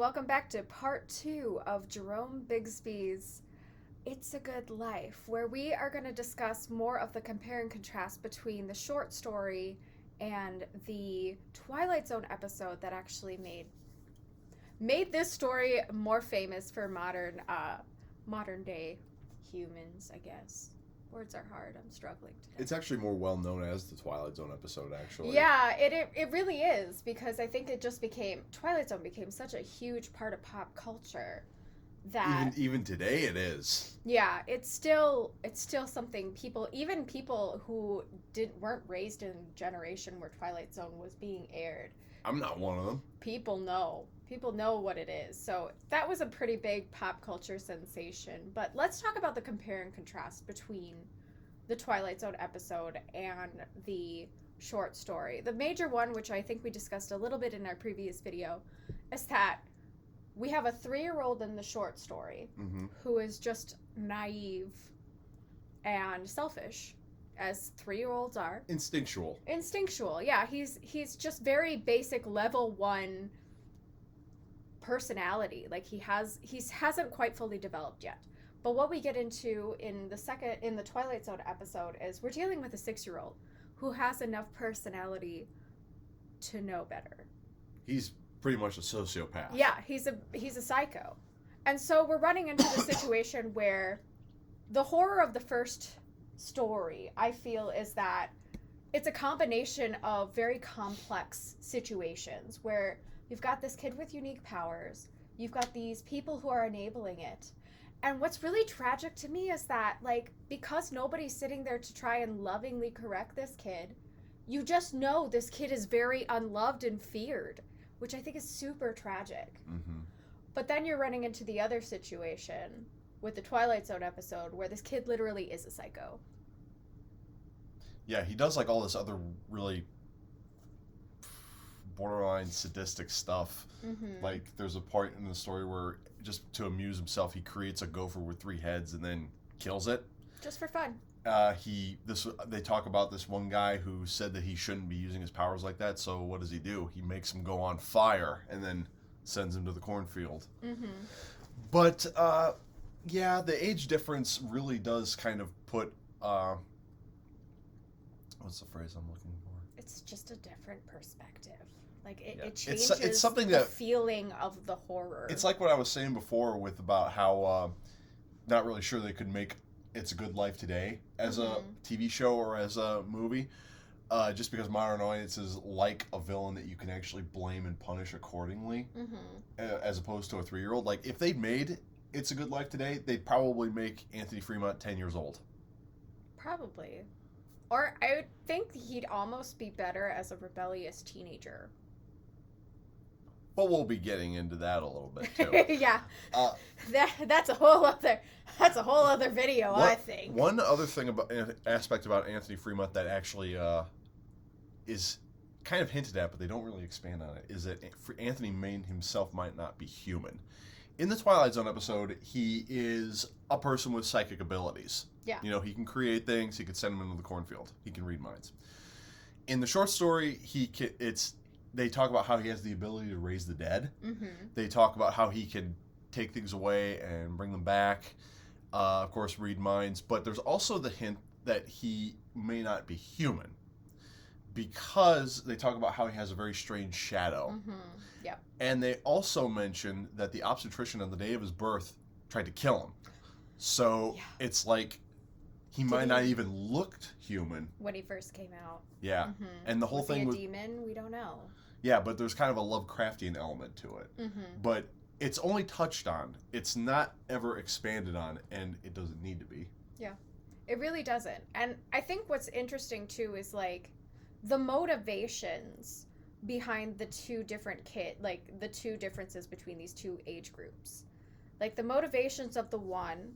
welcome back to part 2 of Jerome Bixby's It's a Good Life, where we are going to discuss more of the compare and contrast between the short story and the Twilight Zone episode that actually made this story more famous for modern day humans, I guess. Words are hard. I'm struggling today. It's actually more well known as the Twilight Zone episode, actually. Yeah, it really is, because I think Twilight Zone became such a huge part of pop culture that even today it is. Yeah, it's still something people who weren't raised in a generation where Twilight Zone was being aired. I'm not one of them. People know what it is. So that was a pretty big pop culture sensation. But let's talk about the compare and contrast between the Twilight Zone episode and the short story. The major one, which I think we discussed a little bit in our previous video, is that we have a 3-year-old in the short story who is just naive and selfish, as 3-year-olds are. Instinctual, yeah. He's just very basic level 1 personality. Like he hasn't quite fully developed yet. But what we get into in the Twilight Zone episode is we're dealing with a 6-year-old who has enough personality to know better. He's pretty much a sociopath. Yeah, he's a psycho. And so we're running into the situation where the horror of the first story, I feel, is that it's a combination of very complex situations where you've got this kid with unique powers, you've got these people who are enabling it. And what's really tragic to me is that, like, because nobody's sitting there to try and lovingly correct this kid, you just know this kid is very unloved and feared, which I think is super tragic. Mm-hmm. But then you're running into the other situation with the Twilight Zone episode where this kid literally is a psycho. Yeah, he does like all this other really borderline sadistic stuff. Mm-hmm. Like there's a part in the story where just to amuse himself, he creates a gopher with 3 heads and then kills it. Just for fun. They talk about this one guy who said that he shouldn't be using his powers like that. So what does he do? He makes him go on fire and then sends him to the cornfield. Mm-hmm. But yeah, the age difference really does kind of put what's the phrase I'm looking for? It's just a different perspective. Like it changes it's something the that, feeling of the horror. It's like what I was saying before with about how not really sure they could make It's a Good Life today as a TV show or as a movie, just because modern audiences like a villain that you can actually blame and punish accordingly, as opposed to a 3-year-old. Like if they made It's a Good Life today, they'd probably make Anthony Fremont 10 years old. Probably. Or I would think he'd almost be better as a rebellious teenager. But we'll be getting into that a little bit too. Yeah, that's a whole other video, I think. One other thing aspect about Anthony Fremont that actually is kind of hinted at, but they don't really expand on it, is that Anthony Maine himself might not be human. In the Twilight Zone episode, he is a person with psychic abilities. Yeah, he can create things. He could send them into the cornfield. He can read minds. In the short story, they talk about how he has the ability to raise the dead. Mm-hmm. They talk about how he can take things away and bring them back. Of course, read minds. But there's also the hint that he may not be human, because they talk about how he has a very strange shadow. Mm-hmm. Yeah. And they also mention that the obstetrician on the day of his birth tried to kill him. So it's like he might not even looked human when he first came out. Yeah. Mm-hmm. And the whole was thing he a demon? We don't know. Yeah, but there's kind of a Lovecraftian element to it. Mm-hmm. But it's only touched on. It's not ever expanded on, and it doesn't need to be. Yeah, it really doesn't. And I think what's interesting, too, is, like, the motivations behind the two different the two differences between these two age groups. Like, the motivations of the one,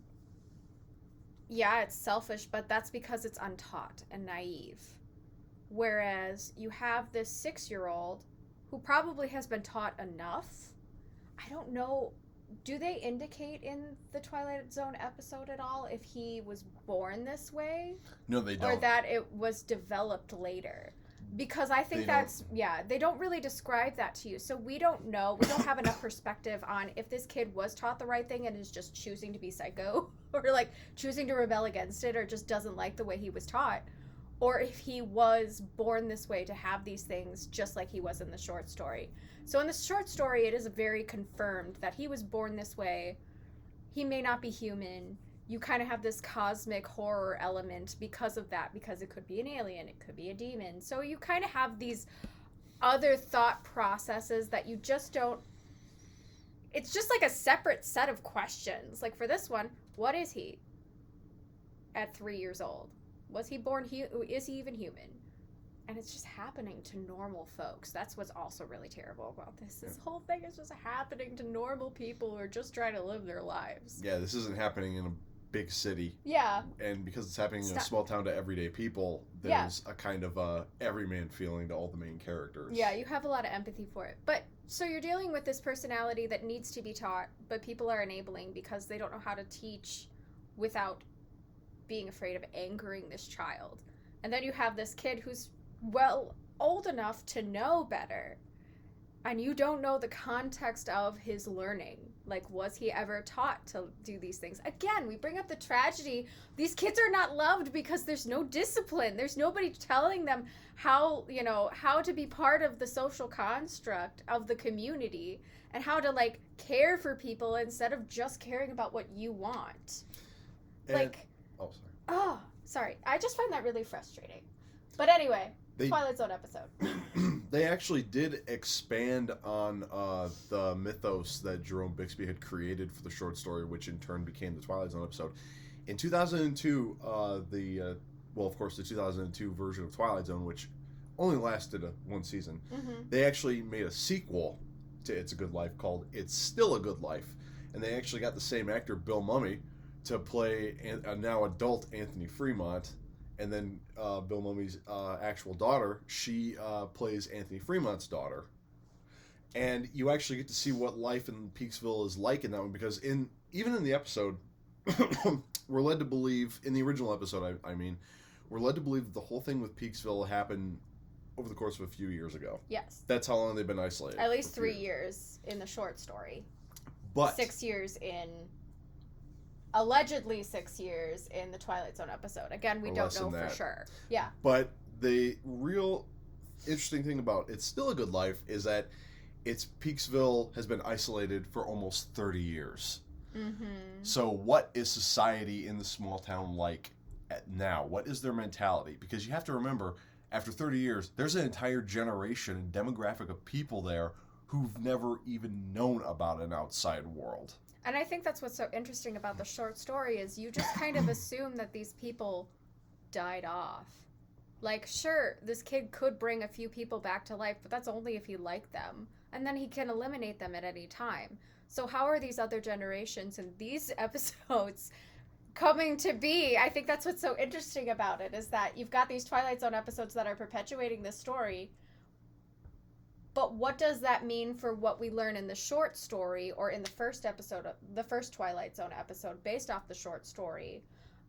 yeah, it's selfish, but that's because it's untaught and naive. Whereas you have this 6-year-old who probably has been taught enough. I don't know. Do they indicate in the Twilight Zone episode at all if he was born this way? No, they don't. Or that it was developed later? Because I think they don't really describe that to you. So we don't know. We don't have enough perspective on if this kid was taught the right thing and is just choosing to be psycho or like choosing to rebel against it or just doesn't like the way he was taught. Or if he was born this way to have these things just like he was in the short story. So in the short story, it is very confirmed that he was born this way. He may not be human. You kind of have this cosmic horror element because of that, because it could be an alien, it could be a demon. So you kind of have these other thought processes that you just don't... It's just like a separate set of questions. Like for this one, what is he at 3 years old? Was he born... Is he even human? And it's just happening to normal folks. That's what's also really terrible about this. This whole thing is just happening to normal people who are just trying to live their lives. Yeah, this isn't happening in a big city. Yeah. And because it's happening in a small town to everyday people, there's a kind of everyman feeling to all the main characters. Yeah, you have a lot of empathy for it. But, so you're dealing with this personality that needs to be taught, but people are enabling because they don't know how to teach without being afraid of angering this child. And then you have this kid who's, well, old enough to know better. And you don't know the context of his learning. Like, was he ever taught to do these things? Again, we bring up the tragedy. These kids are not loved because there's no discipline. There's nobody telling them how, how to be part of the social construct of the community and how to, like, care for people instead of just caring about what you want. And, Sorry. I just find that really frustrating. But anyway, Twilight Zone episode. They actually did expand on the mythos that Jerome Bixby had created for the short story, which in turn became the Twilight Zone episode. In 2002, the 2002 version of Twilight Zone, which only lasted one season, they actually made a sequel to It's a Good Life called It's Still a Good Life. And they actually got the same actor, Bill Mumy, to play a now adult Anthony Fremont. And then Bill Mumy's actual daughter, she plays Anthony Fremont's daughter. And you actually get to see what life in Peaksville is like in that one, because even in the episode, we're led to believe, in the original episode, we're led to believe that the whole thing with Peaksville happened over the course of a few years ago. Yes. That's how long they've been isolated. At least 3 years in the short story. But 6 years in... Allegedly 6 years in the Twilight Zone episode. Again, we don't know for sure. Yeah. But the real interesting thing about It's Still a Good Life is that Peaksville has been isolated for almost 30 years. So what is society in the small town like now? What is their mentality? Because you have to remember, after 30 years, there's an entire generation and demographic of people there who've never even known about an outside world. And I think that's what's so interesting about the short story is you just kind of assume that these people died off. Like, sure, this kid could bring a few people back to life, but that's only if he liked them. And then he can eliminate them at any time. So how are these other generations in these episodes coming to be? I think that's what's so interesting about it, is that you've got these Twilight Zone episodes that are perpetuating this story. But what does that mean for what we learn in the short story or in the first episode, the first Twilight Zone episode based off the short story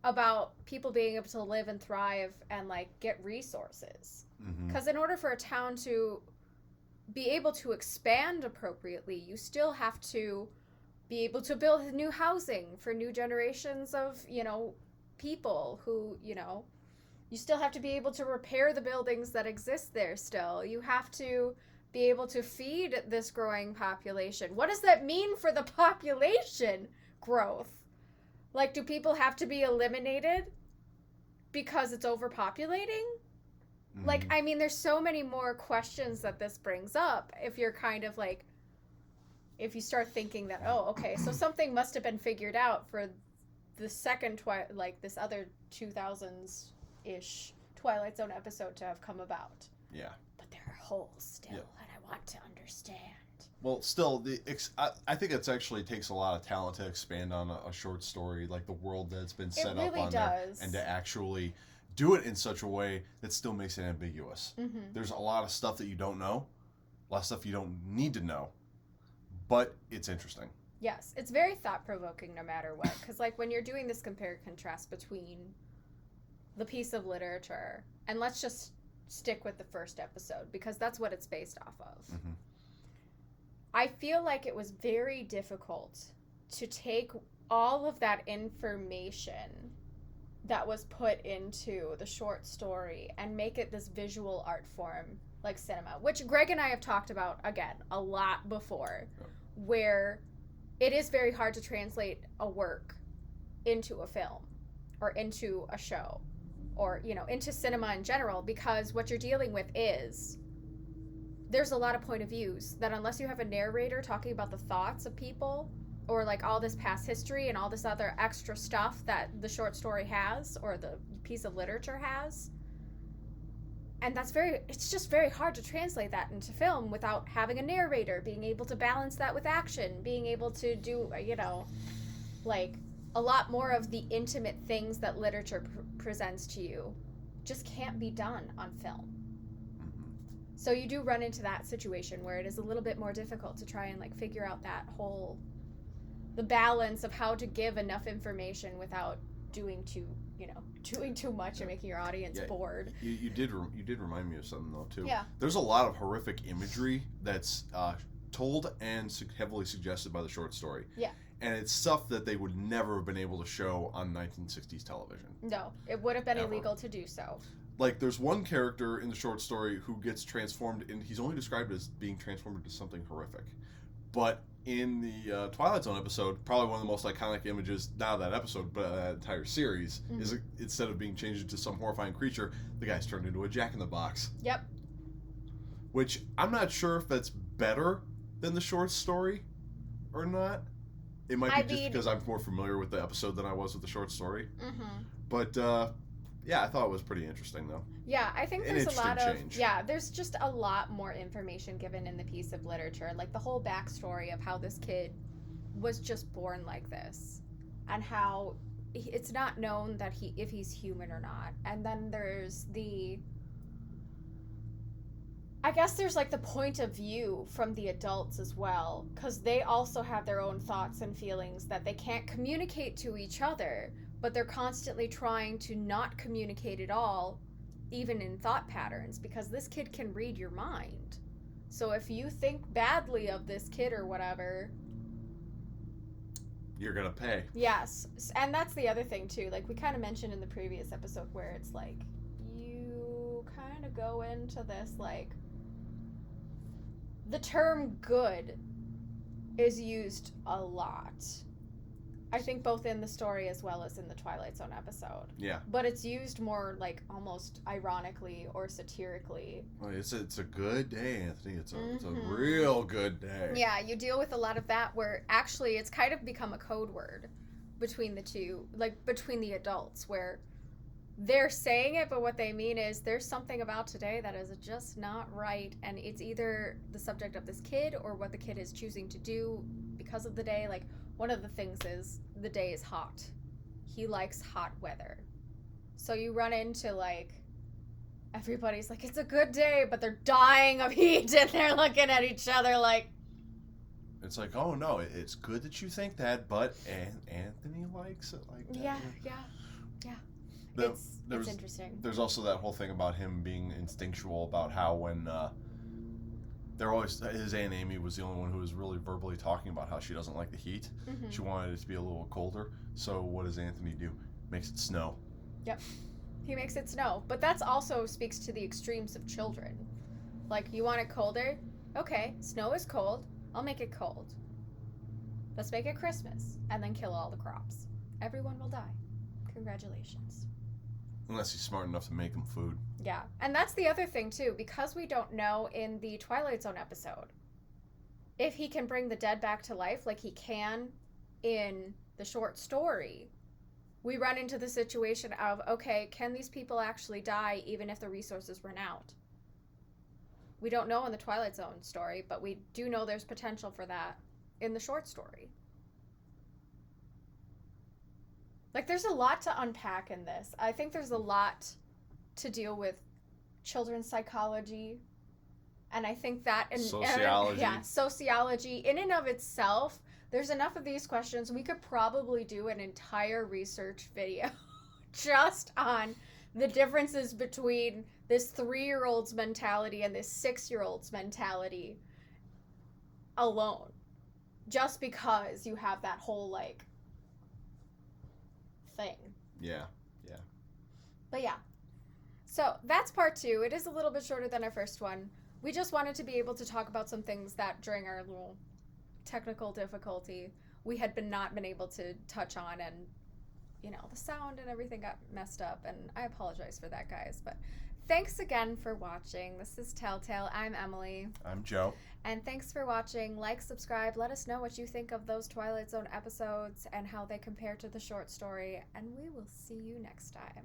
about people being able to live and thrive and like get resources? Because in order for a town to be able to expand appropriately, you still have to be able to build new housing for new generations of, people who, you still have to be able to repair the buildings that exist there still. You have to be able to feed this growing population. What does that mean for the population growth? Like, do people have to be eliminated because it's overpopulating? Like, there's so many more questions that this brings up if you're kind of like, if you start thinking that, so something must have been figured out for the second, this other 2000s-ish Twilight Zone episode to have come about. Yeah. But there are holes still, and I want to understand. Well, still, I think it actually takes a lot of talent to expand on a short story, like the world that's been set up on there, and to actually do it in such a way that still makes it ambiguous. There's a lot of stuff that you don't know, a lot of stuff you don't need to know, but it's interesting. Yes, it's very thought-provoking no matter what, because like when you're doing this compare-contrast between the piece of literature, and let's just stick with the first episode because that's what it's based off of. Mm-hmm. I feel like it was very difficult to take all of that information that was put into the short story and make it this visual art form like cinema, which Greg and I have talked about, again, a lot before, where it is very hard to translate a work into a film or into a show or, you know, into cinema in general, because what you're dealing with is there's a lot of point of views that unless you have a narrator talking about the thoughts of people or like all this past history and all this other extra stuff that the short story has or the piece of literature has, and it's just very hard to translate that into film without having a narrator, being able to balance that with action, being able to do, you know, like a lot more of the intimate things that literature presents to you just can't be done on film. So you do run into that situation where it is a little bit more difficult to try and like figure out the balance of how to give enough information without doing too much and making your audience bored. You did remind me of something though too. Yeah. There's a lot of horrific imagery that's told and heavily suggested by the short story. Yeah. And it's stuff that they would never have been able to show on 1960s television. No, it would have been Ever. illegal to do so. Like, there's one character in the short story who gets transformed, and he's only described as being transformed into something horrific. But in the Twilight Zone episode, probably one of the most iconic images, not of that episode, but that entire series, is instead of being changed into some horrifying creature, the guy's turned into a jack-in-the-box. Yep. Which, I'm not sure if that's better than the short story or not. It might be just because I'm more familiar with the episode than I was with the short story. Mm-hmm. But, yeah, I thought it was pretty interesting, though. Yeah, I think there's a lot of... change. Yeah, there's just a lot more information given in the piece of literature. Like, the whole backstory of how this kid was just born like this. And how it's not known that if he's human or not. And then there's the... I guess there's, like, the point of view from the adults as well. Because they also have their own thoughts and feelings that they can't communicate to each other. But they're constantly trying to not communicate at all, even in thought patterns, because this kid can read your mind. So if you think badly of this kid or whatever... you're gonna pay. Yes. And that's the other thing, too. Like, we kind of mentioned in the previous episode where it's like, you kind of go into this, like... The term good is used a lot. I think both in the story as well as in the Twilight Zone episode. Yeah. But it's used more like almost ironically or satirically. Well, it's a good day, Anthony. It's a real good day. Yeah, you deal with a lot of that where actually it's kind of become a code word between the two, like between the adults, where they're saying it, but what they mean is there's something about today that is just not right, and it's either the subject of this kid or what the kid is choosing to do because of the day. Like, one of the things is the day is hot. He likes hot weather. So you run into, like, everybody's like, it's a good day, but they're dying of heat, and they're looking at each other like... It's like, oh, no, it's good that you think that, but Anthony likes it like that. Yeah. It's interesting. There's also that whole thing about him being instinctual about how when... his Aunt Amy was the only one who was really verbally talking about how she doesn't like the heat. Mm-hmm. She wanted it to be a little colder. So what does Anthony do? Makes it snow. Yep. He makes it snow. But that also speaks to the extremes of children. Like, you want it colder? Okay, snow is cold. I'll make it cold. Let's make it Christmas. And then kill all the crops. Everyone will die. Congratulations. Unless he's smart enough to make them food. Yeah, and that's the other thing, too, because we don't know in the Twilight Zone episode if he can bring the dead back to life like he can in the short story. We run into the situation of, okay, can these people actually die even if the resources run out? We don't know in the Twilight Zone story, but we do know there's potential for that in the short story. Like, there's a lot to unpack in this. I think there's a lot to deal with children's psychology. And I think that... Sociology. Sociology. In and of itself, there's enough of these questions. We could probably do an entire research video just on the differences between this 3-year-old's mentality and this 6-year-old's mentality alone. Just because you have that whole, like, thing. Yeah. But yeah. So that's part 2. It is a little bit shorter than our first one. We just wanted to be able to talk about some things that during our little technical difficulty we had not been able to touch on, and the sound and everything got messed up, and I apologize for that, guys. But thanks again for watching. This is Telltale. I'm Emily. I'm Joe. And thanks for watching. Like, subscribe, let us know what you think of those Twilight Zone episodes and how they compare to the short story, and we will see you next time.